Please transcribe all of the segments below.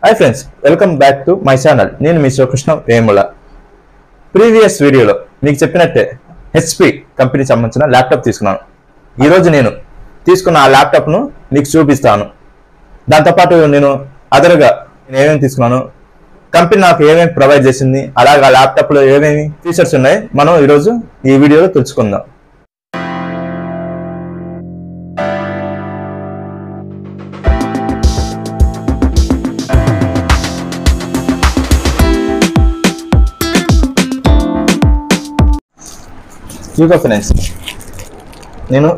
Hi friends, welcome back to my channel. నేను మీ Sivakrishna Vemula. Previous వీడియోలో మీకు చెప్పినట్టే హెచ్పి కంపెనీకి సంబంధించిన ల్యాప్టాప్ తీసుకున్నాను. ఈరోజు నేను తీసుకున్న ఆ ల్యాప్టాప్ను మీకు చూపిస్తాను. దాంతోపాటు నేను అదర్గా ఏమేమి తీసుకున్నాను, కంపెనీ నాకు ఏమేమి ప్రొవైడ్ చేసింది, అలాగే ఆ ల్యాప్టాప్లో ఏమేమి ఫీచర్స్ ఉన్నాయి మనం ఈరోజు ఈ వీడియోలో తెలుసుకుందాం. ఇదిగో ఫ్రెండ్స్, నేను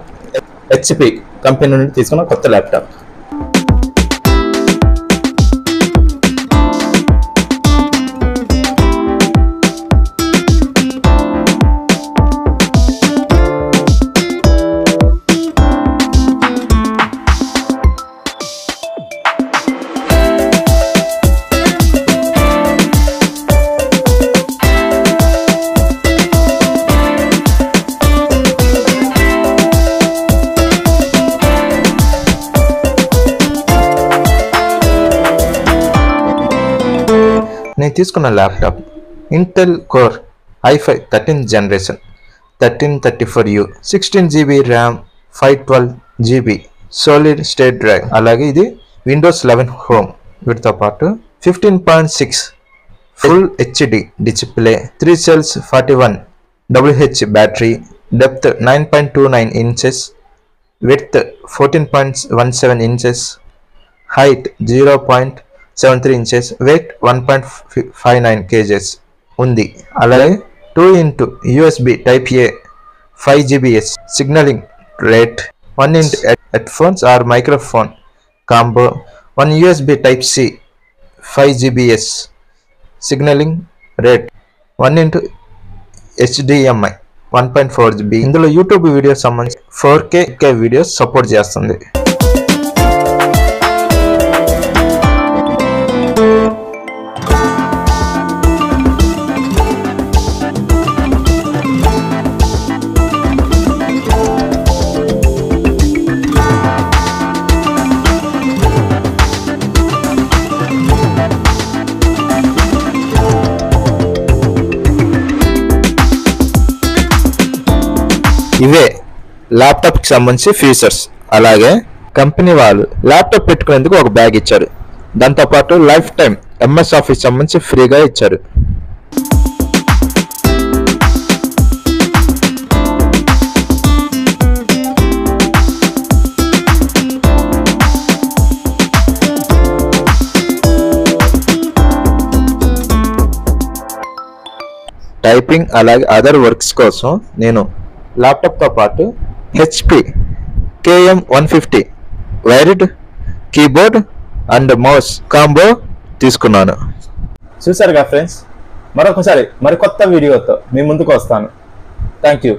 హెచ్పి కంపెనీ నుండి తీసుకున్న కొత్త ల్యాప్టాప్. నేను తీసుకున్న laptop Intel Core i5 13th generation 1334U 16GB RAM 512GB solid state drive. అలాగే ఇది విండోస్ 11 హోమ్. వీటితో పాటు 15.6 full HD display, 3 cells 41 WH battery, depth 9.29 inches, width 14.17 inches, height 0.73 inches, weight 1.59 kgs ఉంది. అలాగే 2x USB Type A 5GBS signalling rate, 1x headphones or microphone combo, 1 USB Type C 5GBS signalling rate, 1x HDMI 1.4GB. ఇందులో YouTube videos సంబంధించి 4K videos support చేస్తుంది. ఇవే ల్యాప్టాప్కి సంబంధించి features. అలాగే company వాళ్ళు laptop పెట్టుకునేందుకు ఒక బ్యాగ్ ఇచ్చారు. దాంతోపాటు లైఫ్ టైం MS ఆఫీస్ సంబంధించి ఫ్రీగా ఇచ్చారు. టైపింగ్ అలాగే అదర్ వర్క్స్ కోసం నేను ల్యాప్టాప్తో పాటు HP KM150 wired keyboard and mouse combo తీసుకున్నాను. చూసారుగా ఫ్రెండ్స్, మరొకసారి మరి కొత్త వీడియోతో మీ ముందుకు వస్తాను. Thank you.